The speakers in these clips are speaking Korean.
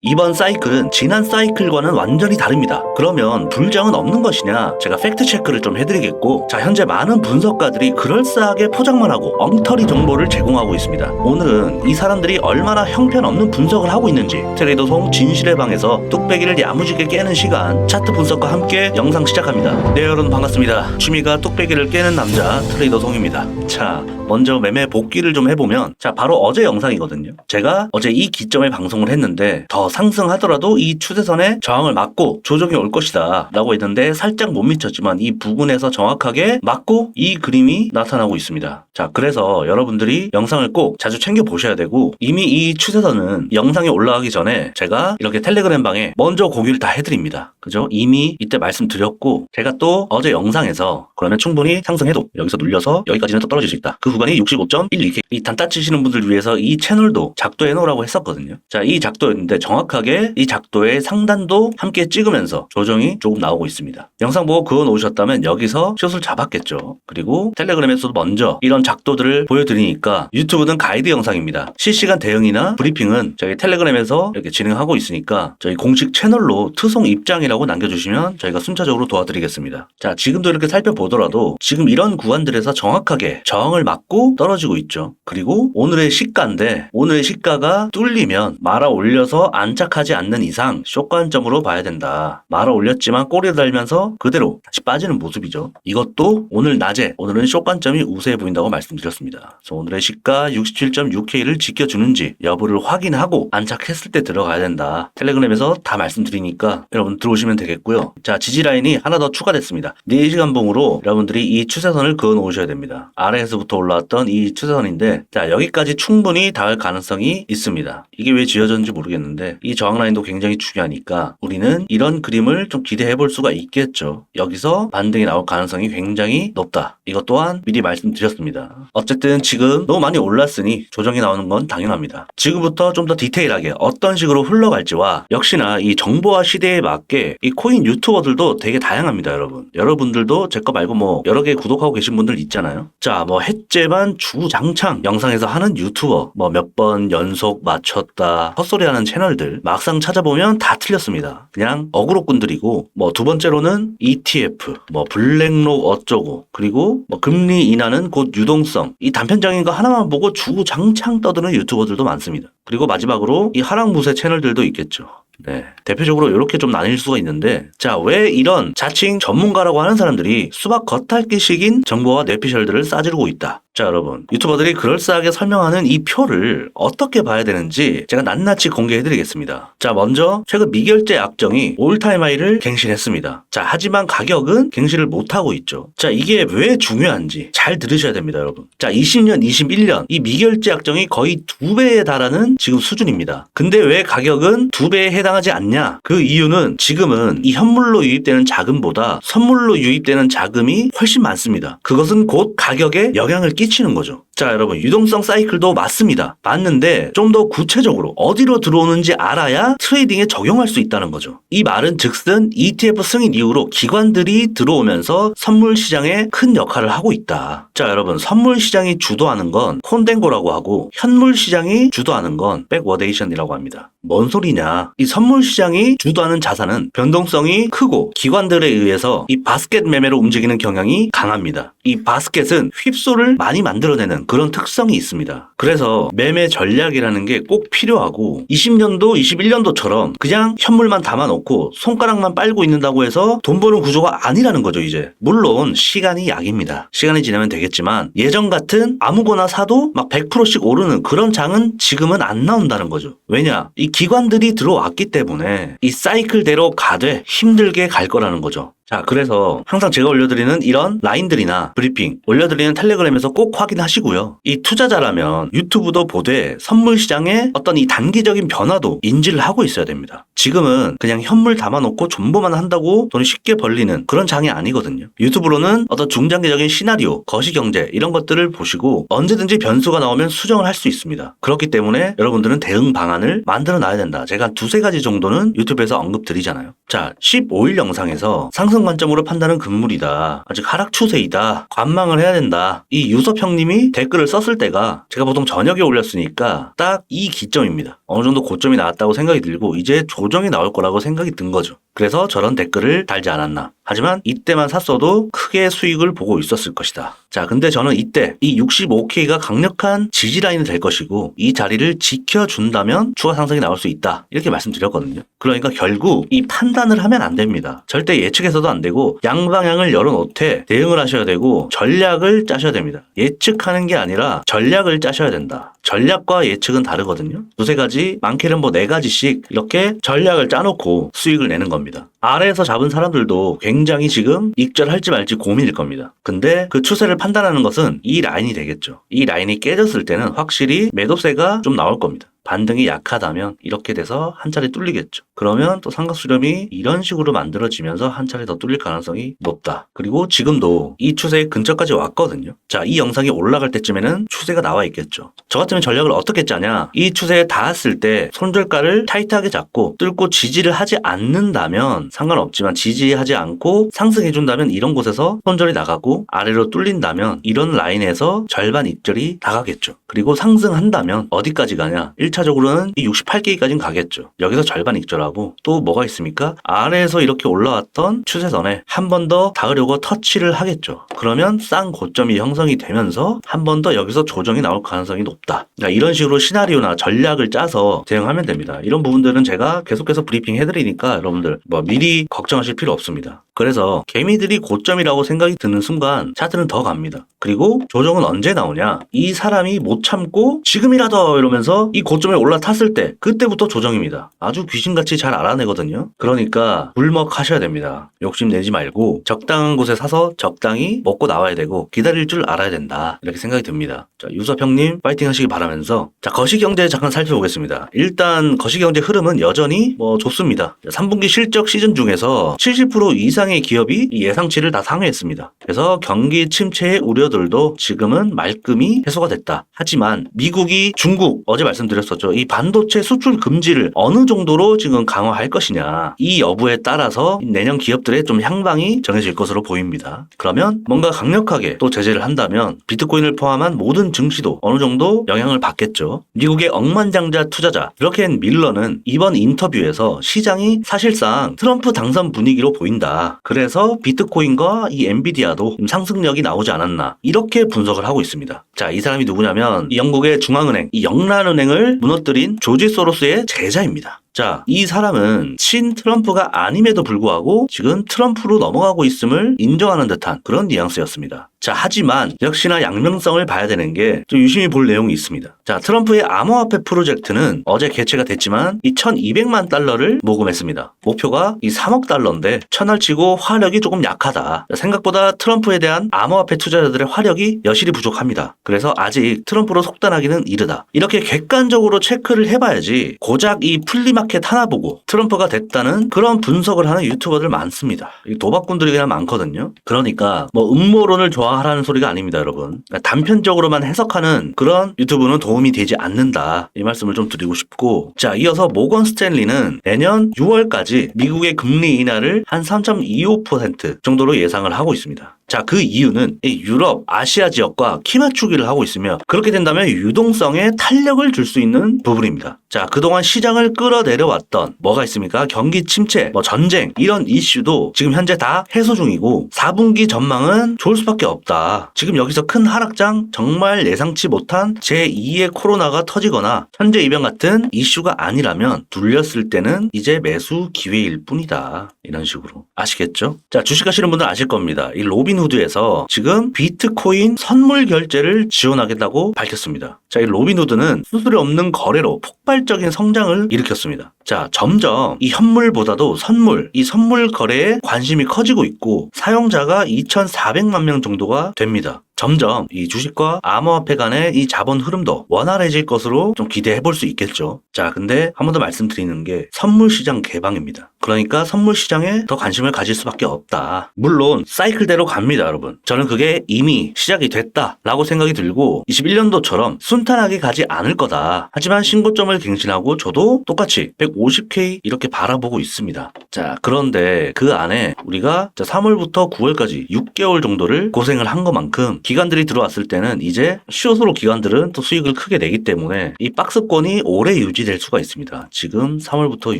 이번 사이클은 지난 사이클과는 완전히 다릅니다. 그러면 불장은 없는 것이냐? 제가 팩트 체크를 좀 해드리겠고, 자, 현재 많은 분석가들이 그럴싸하게 포장만 하고 엉터리 정보를 제공하고 있습니다. 오늘은 이 사람들이 얼마나 형편없는 분석을 하고 있는지 트레이더 송 진실의 방에서 뚝배기를 야무지게 깨는 시간, 차트 분석과 함께 영상 시작합니다. 네, 여러분 반갑습니다. 취미가 뚝배기를 깨는 남자 트레이더 송입니다. 자, 먼저 매매 복귀를 좀 해보면, 자, 바로 어제 영상이거든요. 제가 어제 이 기점에 방송을 했는데 더 상승하더라도 이 추세선에 저항을 맞고 조정이 올 것이다 라고 했는데 살짝 못 미쳤지만 이 부근에서 정확하게 맞고 이 그림이 나타나고 있습니다. 자, 그래서 여러분들이 영상을 꼭 자주 챙겨 보셔야 되고, 이미 이 추세선은 영상이 올라가기 전에 제가 이렇게 텔레그램 방에 먼저 공유를 다 해드립니다. 그죠? 이미 이때 말씀드렸고, 제가 또 어제 영상에서 그러면 충분히 상승해도 여기서 눌려서 여기까지는 또 떨어질 수 있다. 그 구간이 65.12K. 이 단타 치시는 분들 위해서 이 채널도 작도해 놓으라고 했었거든요. 자, 이 작도였는데 정확하게 이 작도의 상단도 함께 찍으면서 조정이 조금 나오고 있습니다. 영상 보고 그어 놓으셨다면 여기서 숏을 잡았겠죠. 그리고 텔레그램에서도 먼저 이런 작도들을 보여드리니까, 유튜브는 가이드 영상입니다. 실시간 대응이나 브리핑은 저희 텔레그램에서 이렇게 진행하고 있으니까 저희 공식 채널로 투송 입장이라고 남겨주시면 저희가 순차적으로 도와드리겠습니다. 자, 지금도 이렇게 살펴보더라도 지금 이런 구간들에서 정확하게 저항을 맞고 떨어지고 있죠. 그리고 오늘의 시가인데, 오늘의 시가가 뚫리면 말아 올려서 안착하지 않는 이상 숏관점으로 봐야 된다. 말아 올렸지만 꼬리 달면서 그대로 다시 빠지는 모습이죠. 이것도 오늘 낮에, 오늘은 숏관점이 우세해 보인다고 말씀드렸습니다. 그래서 오늘의 시가 67.6K를 지켜주는지 여부를 확인하고 안착했을 때 들어가야 된다. 텔레그램에서 다 말씀드리니까 여러분 들어오시면 되겠고요. 자, 지지라인이 하나 더 추가됐습니다. 4시간 봉으로 여러분들이 이 추세선을 그어 놓으셔야 됩니다. 아래에서부터 올라왔던 이 추세선인데, 자, 여기까지 충분히 닿을 가능성이 있습니다. 이게 왜 지어졌는지 모르겠는데 이 저항 라인도 굉장히 중요하니까 우리는 이런 그림을 좀 기대해 볼 수가 있겠죠. 여기서 반등이 나올 가능성이 굉장히 높다. 이것 또한 미리 말씀드렸습니다. 어쨌든 지금 너무 많이 올랐으니 조정이 나오는 건 당연합니다. 지금부터 좀 더 디테일하게 어떤 식으로 흘러갈지와, 역시나 이 정보화 시대에 맞게 이 코인 유튜버들도 되게 다양합니다. 여러분들도 제 거 말고 뭐 여러 개 구독하고 계신 분들 있잖아요. 자, 뭐 해제만 주장창 영상에서 하는 유튜버, 뭐 몇 번 연속 맞췄다 헛소리하는 채널들 막상 찾아보면 다 틀렸습니다. 그냥 어그로꾼들이고, 뭐 두 번째로는 ETF, 뭐 블랙록 어쩌고, 그리고 뭐 금리 인하는 곧 유동성, 이 단편적인 거 하나만 보고 주장창 떠드는 유튜버들도 많습니다. 그리고 마지막으로 이 하락무세 채널들도 있겠죠. 네, 대표적으로 이렇게 좀 나뉠 수가 있는데, 자, 왜 이런 자칭 전문가라고 하는 사람들이 수박 겉핥기식인 정보와 뇌피셜들을 싸지르고 있다. 자, 여러분, 유튜버들이 그럴싸하게 설명하는 이 표를 어떻게 봐야 되는지 제가 낱낱이 공개해드리겠습니다. 자, 먼저 최근 미결제 약정이 올타임 하이를 갱신했습니다. 자, 하지만 가격은 갱신을 못하고 있죠. 자, 이게 왜 중요한지 잘 들으셔야 됩니다, 여러분. 자, 20년, 21년 이 미결제 약정이 거의 2배에 달하는 지금 수준입니다. 근데 왜 가격은 2배에 해당하지 않냐? 그 이유는 지금은 이 현물로 유입되는 자금보다 선물로 유입되는 자금이 훨씬 많습니다. 그것은 곧 가격에 영향을 끼치는 거죠. 자, 여러분, 유동성 사이클도 맞습니다. 맞는데 좀 더 구체적으로 어디로 들어오는지 알아야 트레이딩에 적용할 수 있다는 거죠. 이 말은 즉슨 ETF 승인 이후로 기관들이 들어오면서 선물 시장에 큰 역할을 하고 있다. 자, 여러분, 선물 시장이 주도하는 건 콘덴고라고 하고, 현물 시장이 주도하는 건 백워데이션이라고 합니다. 뭔 소리냐? 이 선물 시장이 주도하는 자산은 변동성이 크고 기관들에 의해서 이 바스켓 매매로 움직이는 경향이 강합니다. 이 바스켓은 휩소를 많이 만들어내는 그런 특성이 있습니다. 그래서 매매 전략이라는 게 꼭 필요하고, 20년도, 21년도처럼 그냥 현물만 담아놓고 손가락만 빨고 있는다고 해서 돈 버는 구조가 아니라는 거죠, 이제. 물론 시간이 약입니다. 시간이 지나면 되겠지만 예전 같은 아무거나 사도 막 100%씩 오르는 그런 장은 지금은 안 나온다는 거죠. 왜냐? 이 기관들이 들어왔기 때문에 이 사이클대로 가되 힘들게 갈 거라는 거죠. 자, 그래서 항상 제가 올려드리는 이런 라인들이나 브리핑 올려드리는 텔레그램에서 꼭 확인하시고요. 이 투자자라면 유튜브도 보되 선물 시장의 어떤 이 단기적인 변화도 인지를 하고 있어야 됩니다. 지금은 그냥 현물 담아놓고 존버만 한다고 돈이 쉽게 벌리는 그런 장이 아니거든요. 유튜브로는 어떤 중장기적인 시나리오, 거시경제 이런 것들을 보시고 언제든지 변수가 나오면 수정을 할 수 있습니다. 그렇기 때문에 여러분들은 대응 방안을 만들어 놔야 된다. 제가 두세 가지 정도는 유튜브에서 언급드리잖아요. 자, 15일 영상에서 상승 상승 관점으로 판단은 금물이다. 아직 하락 추세이다. 관망을 해야 된다. 이 유섭 형님이 댓글을 썼을 때가 제가 보통 저녁에 올렸으니까 딱 이 기점입니다. 어느 정도 고점이 나왔다고 생각이 들고 이제 조정이 나올 거라고 생각이 든 거죠. 그래서 저런 댓글을 달지 않았나. 하지만 이때만 샀어도 크게 수익을 보고 있었을 것이다. 자, 근데 저는 이때 이 65K가 강력한 지지라인이 될 것이고 이 자리를 지켜준다면 추가 상승이 나올 수 있다. 이렇게 말씀드렸거든요. 그러니까 결국 이 판단을 하면 안 됩니다. 절대 예측해서도 안 되고 양방향을 열어놓되 대응을 하셔야 되고 전략을 짜셔야 됩니다. 예측하는 게 아니라 전략을 짜셔야 된다. 전략과 예측은 다르거든요. 두세 가지, 많게는 뭐 4가지씩 이렇게 전략을 짜놓고 수익을 내는 겁니다. 아래에서 잡은 사람들도 굉장히 지금 익절할지 말지 고민일 겁니다. 근데 그 추세를 판단하는 것은 이 라인이 되겠죠. 이 라인이 깨졌을 때는 확실히 매도세가 좀 나올 겁니다. 반등이 약하다면 이렇게 돼서 한 차례 뚫리겠죠. 그러면 또 삼각 수렴이 이런 식으로 만들어지면서 한 차례 더 뚫릴 가능성이 높다. 그리고 지금도 이 추세 근처까지 왔거든요. 자, 이 영상이 올라갈 때쯤에는 추세가 나와 있겠죠. 저 같으면 전략을 어떻게 짜냐? 이 추세에 닿았을 때 손절가를 타이트하게 잡고 뚫고 지지를 하지 않는다면 상관없지만 지지하지 않고 상승해준다면 이런 곳에서 손절이 나가고 아래로 뚫린다면 이런 라인에서 절반 입절이 나가겠죠. 그리고 상승한다면 어디까지 가냐? 1차적으로는 이 68개까지는 가겠죠. 여기서 절반 익절하고 또 뭐가 있습니까? 아래에서 이렇게 올라왔던 추세선에 한 번 더 닿으려고 터치를 하겠죠. 그러면 쌍 고점이 형성이 되면서 한 번 더 여기서 조정이 나올 가능성이 높다. 그러니까 이런 식으로 시나리오나 전략을 짜서 대응하면 됩니다. 이런 부분들은 제가 계속해서 브리핑 해드리니까 여러분들 뭐 미리 걱정하실 필요 없습니다. 그래서 개미들이 고점이라고 생각이 드는 순간 차트는 더 갑니다. 그리고 조정은 언제 나오냐? 이 사람이 못 참고 지금이라도 이러면서 이 고점에 올라탔을 때 그때부터 조정입니다. 아주 귀신같이 잘 알아내거든요. 그러니까 불먹하셔야 됩니다. 욕심내지 말고 적당한 곳에 사서 적당히 먹고 나와야 되고 기다릴 줄 알아야 된다. 이렇게 생각이 듭니다. 자, 유섭 형님 파이팅 하시기 바라면서 자, 거시경제 잠깐 살펴보겠습니다. 일단 거시경제 흐름은 여전히 좋습니다. 3분기 실적 시즌 중에서 70% 이상의 기업이 예상치를 다 상회했습니다. 그래서 경기 침체의 우려들도 지금은 말끔히 해소가 됐다. 하지만 미국이 중국 어제 말씀드렸었죠. 이 반도체 수출 금지를 어느 정도로 지금 강화할 것이냐. 이 여부에 따라서 내년 기업들의 좀 향방이 정해질 것으로 보입니다. 그러면 뭔가 강력하게 또 제재를 한다면 비트코인을 포함한 모든 증시도 어느 정도 영향을 받겠죠. 미국의 억만장자 투자자 드러켄 밀러는 이번 인터뷰에서 시장이 사실상 트럼프 당선 분위기로 보인다. 그래서 비트코인과 이 엔비디아도 상승력이 나오지 않았나. 이렇게 분석을 하고 있습니다. 자, 이 사람이 누구냐면 이 영국의 중앙은행, 이 영란은행을 무너뜨린 조지 소로스의 제자입니다. 자, 이 사람은 친 트럼프가 아님에도 불구하고 지금 트럼프로 넘어가고 있음을 인정하는 듯한 그런 뉘앙스였습니다. 자, 하지만 역시나 양면성을 봐야 되는 게 좀 유심히 볼 내용이 있습니다. 자, 트럼프의 암호화폐 프로젝트는 어제 개최가 됐지만 이 1200만 달러를 모금했습니다. 목표가 이 3억 달러인데 천을 치고 화력이 조금 약하다. 생각보다 트럼프에 대한 암호화폐 투자자들의 화력이 여실히 부족합니다. 그래서 아직 트럼프로 속단하기는 이르다. 이렇게 객관적으로 체크를 해봐야지 고작 이 플리마켓 하나 보고 트럼프가 됐다는 그런 분석을 하는 유튜버들 많습니다. 도박꾼들이 그냥 많거든요. 그러니까 음모론을 좋아하라는 소리가 아닙니다, 여러분. 그러니까 단편적으로만 해석하는 그런 유튜브는 도움이 되지 않는다. 이 말씀을 좀 드리고 싶고, 자, 이어서 모건 스탠리는 내년 6월까지 미국의 금리 인하를 한 3.25% 정도로 예상을 하고 있습니다. 자, 그 이유는 유럽, 아시아 지역과 키 맞추기를 하고 있으며 그렇게 된다면 유동성에 탄력을 줄 수 있는 부분입니다. 자, 그동안 시장을 끌어내려왔던 뭐가 있습니까? 경기 침체, 전쟁 이런 이슈도 지금 현재 다 해소 중이고 4분기 전망은 좋을 수밖에 없다. 지금 여기서 큰 하락장 정말 예상치 못한 제2의 코로나가 터지거나 천재이병 같은 이슈가 아니라면 눌렸을 때는 이제 매수 기회일 뿐이다. 이런 식으로. 아시겠죠? 자, 주식하시는 분들 아실 겁니다. 이 로빈후드에서 지금 비트코인 선물 결제를 지원하겠다고 밝혔습니다. 자, 이 로빈후드는 수수료 없는 거래로 폭발적인 성장을 일으켰습니다. 자, 점점 이 현물보다도 선물, 이 선물 거래에 관심이 커지고 있고 사용자가 2,400만 명 정도가 됩니다. 점점 이 주식과 암호화폐 간의 이 자본 흐름도 원활해질 것으로 좀 기대해 볼 수 있겠죠. 자, 근데 한 번 더 말씀드리는 게 선물 시장 개방입니다. 그러니까 선물 시장에 더 관심을 가질 수밖에 없다. 물론 사이클대로 갑니다, 여러분. 저는 그게 이미 시작이 됐다라고 생각이 들고 21년도처럼 순탄하게 가지 않을 거다. 하지만 신고점을 갱신하고 저도 똑같이 150K 이렇게 바라보고 있습니다. 자, 그런데 그 안에 우리가 3월부터 9월까지 6개월 정도를 고생을 한 것만큼 기관들이 들어왔을 때는 이제 숏으로 기관들은 또 수익을 크게 내기 때문에 이 박스권이 오래 유지될 수가 있습니다. 지금 3월부터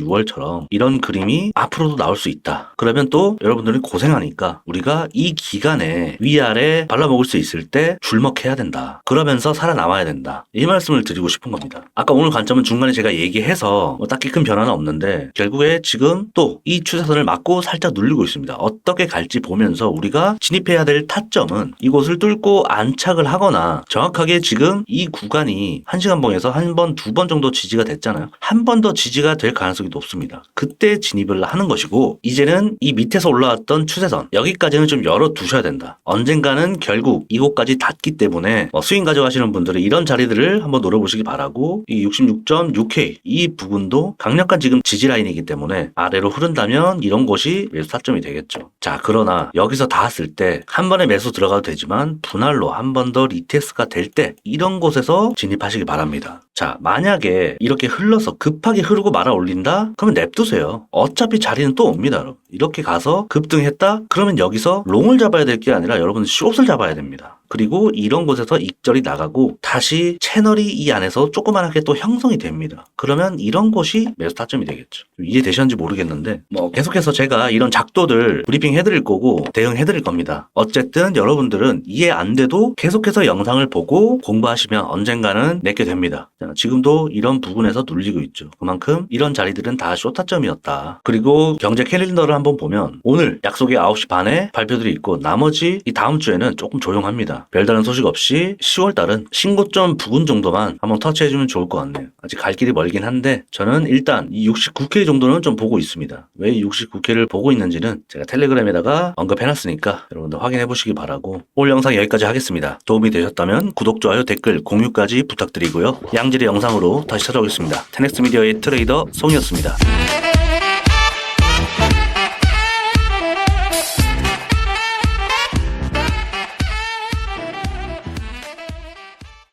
6월처럼 이런 그림이 앞으로도 나올 수 있다. 그러면 또 여러분들이 고생하니까 우리가 이 기간에 위아래 발라먹을 수 있을 때 줄먹해야 된다. 그러면서 살아남아야 된다. 이 말씀을 드리고 싶은 겁니다. 아까 오늘 관점은 중간에 제가 얘기해서 딱히 큰 변화는 없는데 결국에 지금 또 이 추세선을 맞고 살짝 눌리고 있습니다. 어떻게 갈지 보면서 우리가 진입해야 될 타점은 이곳을 뚫고 안착을 하거나 정확하게 지금 이 구간이 1시간봉에서 한 번, 두 번 정도 지지가 됐잖아요. 한 번 더 지지가 될 가능성이 높습니다. 그때 진입을 하는 것이고 이제는 이 밑에서 올라왔던 추세선 여기까지는 좀 열어두셔야 된다. 언젠가는 결국 이곳까지 닿기 때문에 스윙 가져가시는 분들은 이런 자리들을 한번 노려보시기 바라고 이 66.6K 이 부분도 강력한 지금 지지 라인이기 때문에 아래로 흐른다면 이런 곳이 매수 타점이 되겠죠. 자, 그러나 여기서 닿았을 때 한 번에 매수 들어가도 되지만 분할로 한 번 더 리테스트가 될 때 이런 곳에서 진입하시기 바랍니다. 자, 만약에 이렇게 흘러서 급하게 흐르고 말아 올린다? 그러면 냅두세요. 어차피 자리는 또 옵니다, 여러분. 이렇게 가서 급등했다? 그러면 여기서 롱을 잡아야 될 게 아니라 여러분 숏을 잡아야 됩니다. 그리고 이런 곳에서 익절이 나가고 다시 채널이 이 안에서 조그만하게 또 형성이 됩니다. 그러면 이런 곳이 매수 타점이 되겠죠. 이해되셨는지 모르겠는데 계속해서 제가 이런 작도들 브리핑 해드릴 거고 대응해드릴 겁니다. 어쨌든 여러분들은 이해 안 돼도 계속해서 영상을 보고 공부하시면 언젠가는 내게 됩니다. 자, 지금도 이런 부분에서 눌리고 있죠. 그만큼 이런 자리들은 다 숏타점이었다. 그리고 경제 캘린더를 한번 보면 오늘 약속이 9시 반에 발표들이 있고 나머지 이 다음 주에는 조금 조용합니다. 별다른 소식 없이 10월달은 신고점 부근 정도만 한번 터치해주면 좋을 것 같네요. 아직 갈 길이 멀긴 한데 저는 일단 이 69K 정도는 좀 보고 있습니다. 왜 69K를 보고 있는지는 제가 텔레그램에다가 언급해놨으니까 여러분들 확인해보시기 바라고 오늘 영상 여기까지 하겠습니다. 도움이 되셨다면 구독, 좋아요, 댓글, 공유까지 부탁드리고요. 양질의 영상으로 다시 찾아오겠습니다. 테넥스 미디어의 트레이더 송이었습니다.